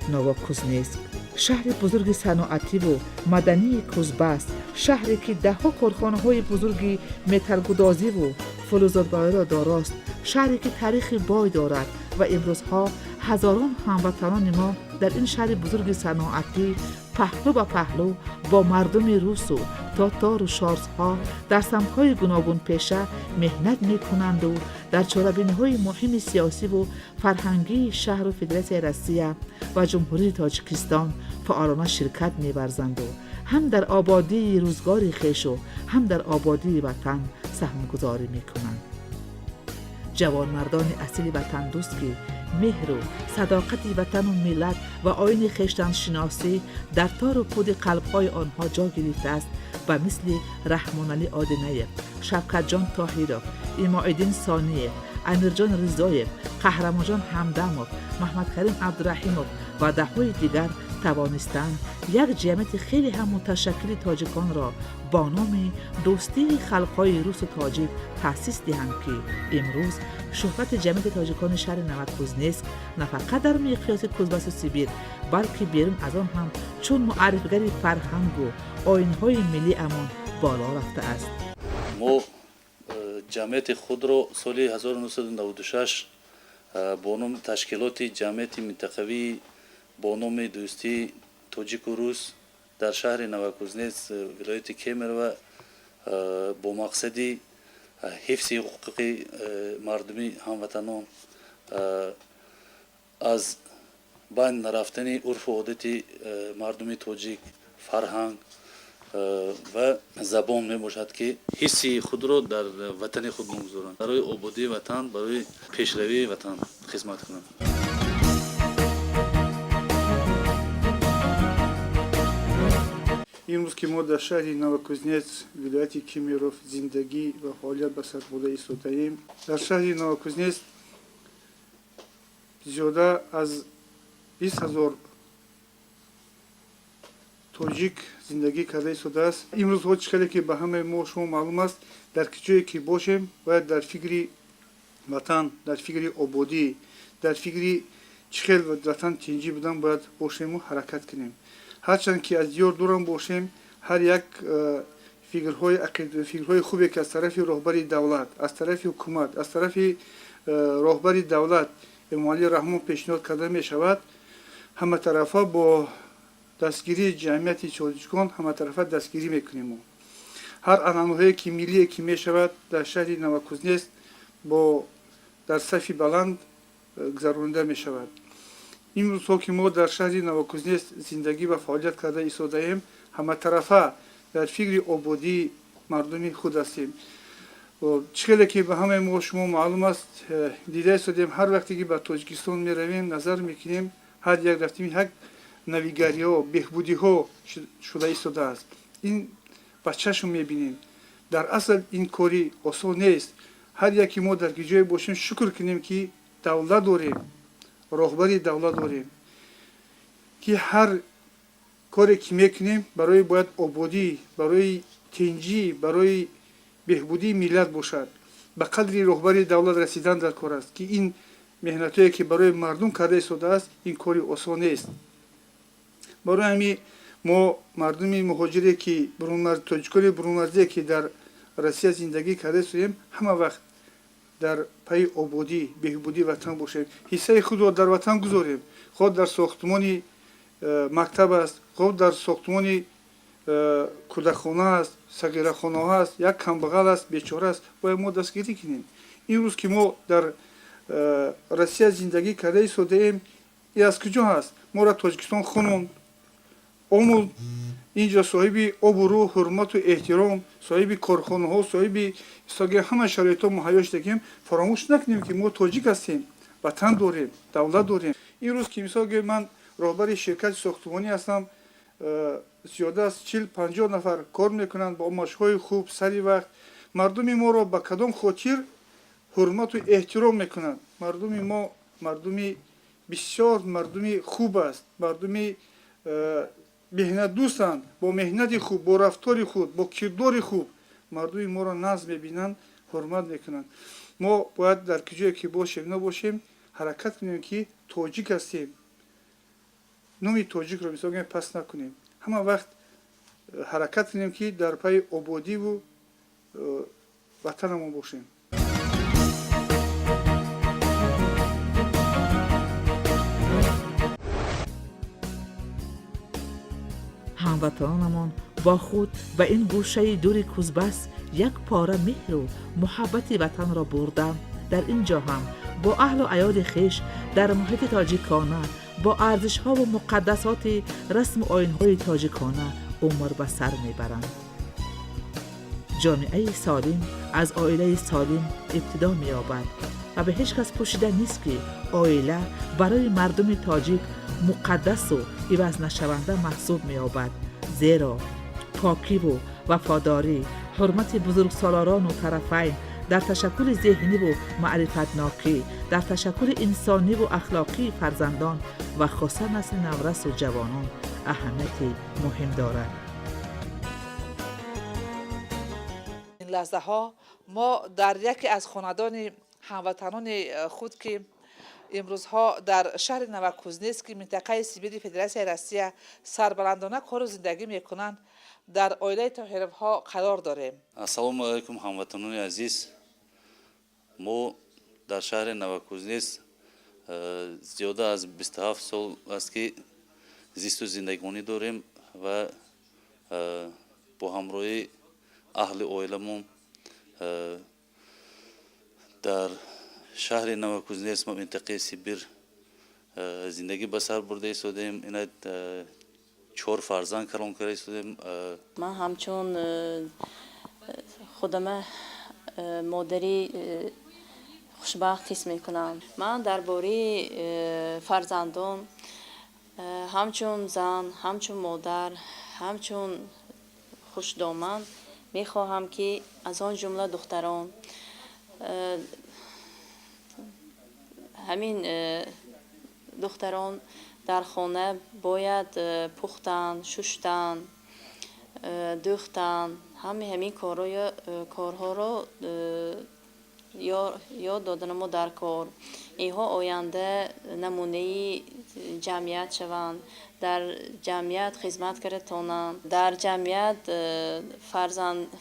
نووکوزنسک شهر بزرگ صنعتی و مدنی کوزبه است. شهری که ده‌ها کارخانه‌های بزرگ متال‌گدازی و فلزات‌برایی را داراست. شهری که تاریخ بای دارد و امروزها هزاران هموطنان ما در این شهر بزرگ صنعتی پهلو به پهلو با مردم روس و تاتار و شارزها در سمت‌های گوناگون پیشه مهنت می‌کنند و در چاره‌بینی‌های مهم سیاسی و فرهنگی شهر و فدراسیون روسیه و جمهوری تاجیکستان فعالانه شرکت می‌ورزند و هم در آبادی روزگار خویش و هم در آبادی وطن سهم‌گذاری می‌کنند. جوانمردان اصیل وطن دوست که مهر و صداقت وطن و ملت و آیین خویشتن شناسی در تار و پود قلب‌های آنها جا گرفته است و مثل رحمان علی آدینیف، شفقت جان طاهرov، ایماالدین ثانی‌یف، امیرجان رضایف، قهرمان جان همدمov، محمد کریم عبدالرحیمov و ده‌های دیگر توانستند یک جمعیت خیلی هم متشکل تاجیکان را با نام دوستی خلق‌های روس و تاجیک تأسیس دهند که امروز شهرت جمعیت تاجیکان شهر نووکوزنسک نه فقط در مقیاس کوزبه و سیبیر بلکه بیرون از آن هم چون معرفی‌گر فرهنگ و آیین‌های ملی امان بالا رفته است. ما جمعیت خود را سال 1996 با نام تشکیلات جمعیت منطقوی با نام دوستی تاجیک و روس در شهر نووکوزنسک ولایت کیمر و با مقصد حفظ حقوق مردمی هموطنان از بین نرفتن عرف و عادت مردم تاجیک، فرهنگ و زبان می باشد که حسی خود را در وطن خود می‌گذارند، برای آبادی وطن، برای پیشروی وطن خدمت کنند. امروز که ما در شهر نووکوزنسک ولایت کیمیروف زندگی و فعالیت به سر برده ایستاده‌ایم. در شهر نووکوزنسک زیاده از 20,000 تاجیک زندگی کرده ایستاده است. امروز ها چقدر که به همه ما شما معلوم است در کجایی که باشیم باید در فکر وطن، در فکر آبادی، در فکر چخیل و وطن تنجی بدن باید باشیم و حرکت کنیم. هرچند که از دیار دورم باشیم هر یک فکرهای خوبی که از طرف رهبر دولت، از طرف حکومت، از طرف رهبر دولت امام علی رحمان پیشنهاد کرده می شود همه طرفا با دستگیری جمعیت تاجیکان همه طرفا دستگیری میکنیم. هر عنعنه‌ای که ملی که می شود در شهر نووکوزنسک با در صف بلند گذرانده می شود. این روزها که ما در شهر نووکوزنسک زندگی و فعالیت کرده ایستاده‌ایم همه طرفه در فکر آبادی مردم خود هستیم. چقدر که به همه ما شما معلوم است دیده ایستادیم هر وقتی که به تاجیکستان می رویم نظر میکنیم هر یک رفتیم یک نویگری ها بهبودی ها شده ایستاده است. این با چشم میبینیم. در اصل این کاری آسان نیست. هر یکی ما در جای باشیم شکر کنیم که دولت داریم، رهبری دولت داریم که هر کاری که میکنیم برای باید آبادی، برای تنجی، برای بهبودی ملت باشد. به قدری رهبر دولت رسیدن در کار است که این مهنتایی که برای مردم کرده ایستاده است این کاری آسان نیست. برای همین ما مردم مهاجری که تاجیکان برونمرزی که در روسیه زندگی کرده ایستادیم همه وقت در پای آبادی، بهبودی وطن باشیم. حصه خود را در وطن گذاریم. خود در ساختمان مکتب است، خود در ساختمان کودکخانه است، صغیرخانه است، یک کمبغل است، بیچاره است، باید ما دستگیری کنیم. این روز که ما در روسیه زندگی کرده ایستاده‌ایم این از کجا هست؟ ما را تاجیکستان خانوند آمد اینجا صاحب آب و رو، حرمت و احترام، صاحب کارخانه ها، صاحب همه شرایط ها مهیا شدیم. فراموش نکنیم که ما تاجیک هستیم، وطن داریم، دولت داریم. این روز که مثال من رهبر شرکت ساختمانی هستم، زیاده از 40-50 نفر کار میکنند با ماشهای خوب سری وقت. مردم ما را با کدام خاطر حرمت و احترام میکنند. مردم ما مردم بسیار مردم خوب است، مردم مهنت دوستند، با مهنت خوب، با رفتار خوب، با کردار خوب مردم ما را ناز میبینند، حرمت میکنند. ما باید در کجایی که باشیم نباشیم حرکت کنیم که تاجیک هستیم، نومی توجیک رو بسیار پس نکنیم. همه وقت حرکت کنیم که در پای آبادی و وطنمون باشیم. هموطنانمان با خود به این گوشه دور کوزبس یک پاره مهر و محبت وطن را بردند. در اینجا هم با اهل و عیال خویش در محیط تاجیکانه با ارزش ها و مقدسات رسم و آیین های تاجیکانه عمر به سر میبرند. جامعه سالم از عائله سالم ابتدا می‌یابد و به هیچ کس پوشیده نیست که عائله برای مردم تاجیک مقدس و عوض نشونده محسوب می‌یابد، زیرا پاکی و وفاداری، حرمت بزرگسالاران و طرفین در تشکل ذهنی و معرفتناکی، در تشکل انسانی و اخلاقی فرزندان و خاصه نسل نورس و جوانان اهمیت مهم دارد. این لحظه ها ما در یکی از خاندان هموطنان خود که امروزها در شهر نوکوزنسک منطقه سیبیر فدراسیون روسیه سربلندانه کار و زندگی میکنند در عائله طاهرов ها قرار داریم. السلام علیکم هموطنان عزیز. ما در شهر نوکوزنسک زیاده از 27 سال است که زیست و زندگانی داریم و با همراهی اهل عائلمون در شهر نوکوزنسک منطقه سیبیر زندگی به سر برده ایستادیم. اینا 4 فرزند کلان کرده ایستادیم. من همچون خودم مادری خوشبخت حس میکنم. من درباره فرزندان همچون زن، همچون مادر، همچون خوشدامن میخواهم که از آن جمله دختران همین دختران در خانه باید پختن، شستن، دوختن، همین کارها را یاد دادن ما در کار. اینها آینده نمونه جمعیت شوند، در جمعیت خدمت کردند، در جمعیت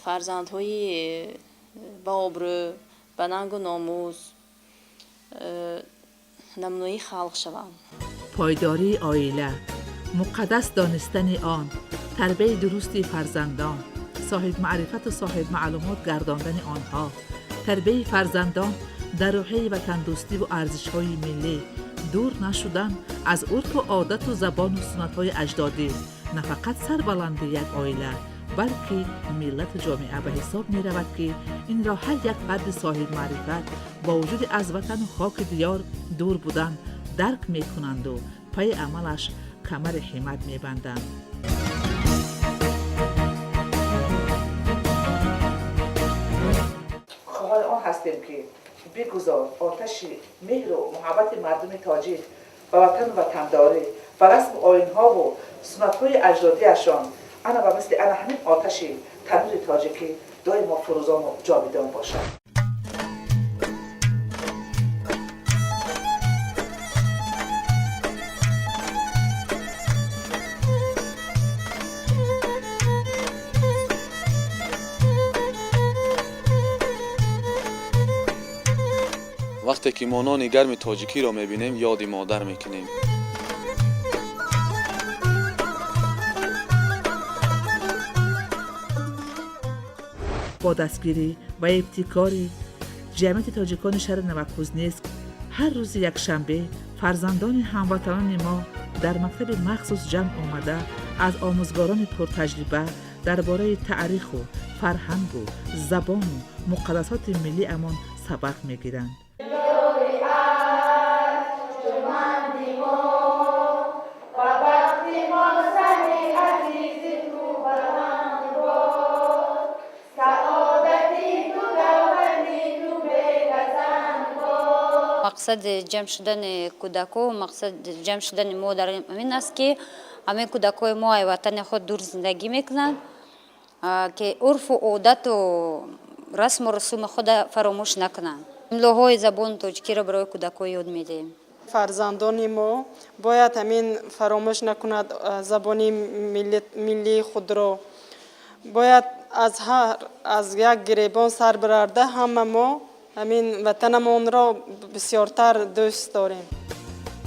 فرزندهای با آبرو، با ننگ و ناموس نمونه خلق شوند. پایداری عائله، مقدس دانستن آن، تربیت درستی فرزندان، صاحب معرفت و صاحب معلومات گرداندن آنها، تربیت فرزندان در روحیه و تندرستی و ارزش‌های ملی، دور نشدن از عرف و عادت و زبان و سنت‌های اجدادی، نه فقط سربلندی یک عائله بلکه ملت جامعه به حساب می رود که این را هر یک فرد صاحب معرفت با وجود از وطن و خاک دیار دور بودن درک می کنند و پای عملش کمر همت می بندند. خواهان آن هستیم که بگذار آتش مهر و محبت مردم تاجیک و وطن و وطنداری و رسم و آیین‌ها و سنت‌های اجدادی‌شان انا و مثل انا همین آتش تنور تاجیکی دائما فروزان و جاویدان باشد. وقتی که ما نان گرم تاجیکی را میبینیم یاد مادر میکنیم. با دستگیری و ابتکاری جمعیت تاجیکان شهر نوکوزنسک هر روز یک شنبه فرزندان هموطنان ما در مکتب مخصوص جمع آمده از آموزگاران پرتجربه درباره تاریخ و فرهنگ و زبان و مقدسات ملی امان سبق میگیرند. مقصد جمع شدن کودکان و مقصد جمع شدن ما در این است که همه کودکان ما از وطن خود دور زندگی میکنند که عرف و عادت و رسم و رسوم خود فراموش نکنند. املاهای زبان تاجیکی را برای کودکان یاد میدیم. فرزندان ما باید همین فراموش نکند زبان ملی خود را. باید از یک گریبان سر برده همه ما همین وطنمان را بسیارتر دوست داریم.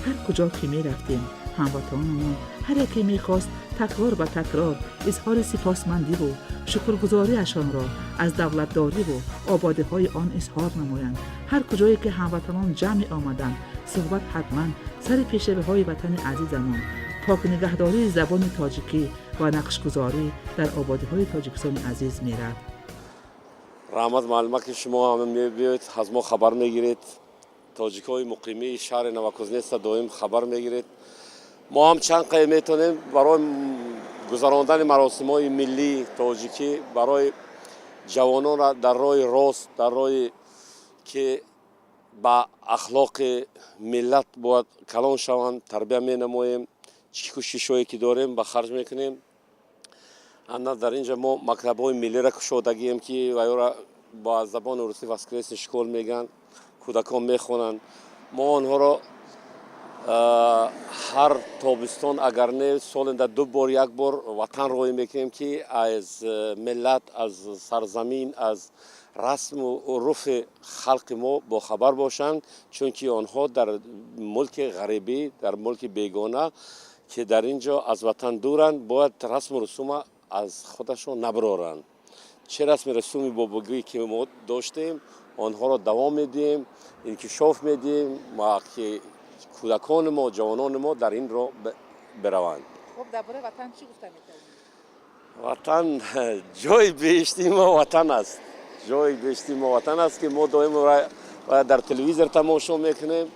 هر کجا که می رفتیم هموطنانمون هر یکی می خواست تکرار و تکرار اظهار سپاسمندی و شکرگزاری اشان را از دولتداری و آباده های آن اظهار نمایند. هر کجایی که هموطنان جمع آمدند صحبت حتما سر پیشروی های وطن عزیزمان، پاک نگهداری زبان تاجیکی و نقشگذاری در آباده های تاجیکستان عزیز می رفت. رحمت معلومه که شما همه میبینید از ما خبر میگیرید، تاجیک های مقیمی شهر نوکوزنیتس دائم خبر میگیرید. ما هم چند قیمت میتونیم برای گذراندن مراسم های ملی تاجیکی برای جوانان را در راه راست، در راهی که با اخلاق ملت باید کلان شوند تربیت می نماییم. چی کوشش‌هایی که داریم به خرج میکنیم. اما در اینجا ما مکتب‌های ملی را کشادگیم که ویورا با زبان روسی واسکریس شکل میگن، کودکان میخونن. ما آنها را هر تابستان اگر نه سالنده 2 بار 1 بار وطن روی میکنیم که از ملت، از سرزمین، از رسم و عرف خلق ما با خبر باشند، چون که آنها در ملک غریبی، در ملک بیگانه که در اینجا از وطن دورند باید رسم و رسوم از خودشون نبرارند. چه رسم رسومی بابگی که ما داشتیم آنها را دوام میدیم، انکشاف میدیم و که کودکان ما، جوانان ما در این را بروند. خب درباره وطن چی گفته وطن می‌کنید؟ جای بهشتی ما وطن است. جای بهشتی ما وطن است که ما دائم در تلویزیون تماشا میکنیم.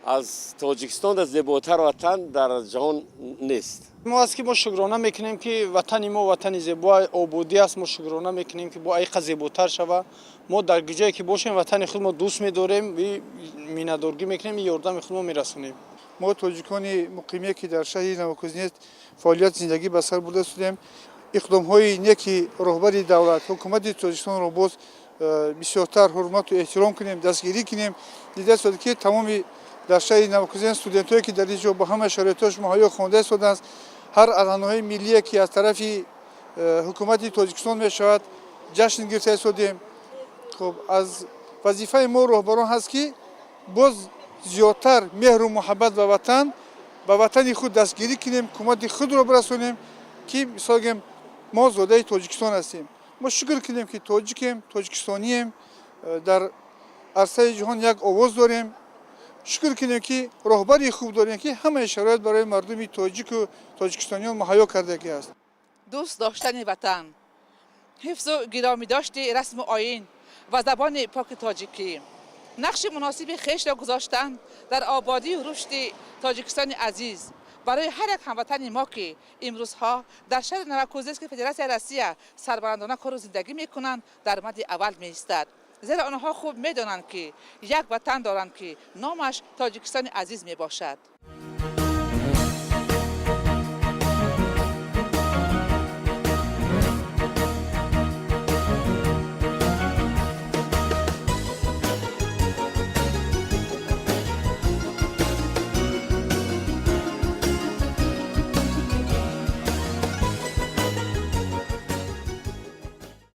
از تاجیکستان از زیباتر وطن در جهان نیست. ما از که ما شکرانه میکنیم که وطن ما وطن زیبا آبادی است. ما شکرانه میکنیم که با ایق زیباتر شود. ما در جایی که باشیم وطن خود ما دوست می‌داریم و میانه‌داری میکنیم، یاردم خود ما میرسونیم. ما تاجیکان مقیمی که در شهر نوکوزنیتس فعالیت زندگی به سر برده شدیم، اقدام‌های نیکی رهبر دولت، حکومت تاجیکستان را باز بسیارتر حرمت و احترام کنیم، دستگیری کنیم. دیده شد که تمام در شهر نوکوزنیتس استودنتایی که در اینجا با همه شرایطش مهیا خوانده شدند، هر اعلان‌های ملی که از طرف حکومت تاجیکستان میشود جشن گرفته شدیم. خب از وظیفه ما رهبران هست که باز زیادتر مهر و محبت به وطن خود دستگیری کنیم، حکومت خود را برسونیم که مثلا ما زاده تاجیکستان هستیم. ما شکر کنیم که تاجیکیم، تاجیکستانیم، در عرصه جهان یک آواز داریم. شکر کنیم که رهبری خوب داریم که همه شرایط برای مردم تاجیک و تاجیکستانیان مهیا کردگی است. دوست داشتن وطن، حفظ و گرامی داشتی رسم و آیین و زبان پاک تاجیکی، نقش مناسب خویش را گذاشتن در آبادی و رشد تاجیکستان عزیز. برای هر یک هموطن ما که امروزها در شهر نوکوزنیتس که فدراسیون روسیه سربلندانه کار و زندگی میکنند در مد اول میایستد، زیرا آنها خوب میدانند که یک وطن دارند که نامش تاجیکستان عزیز میباشد.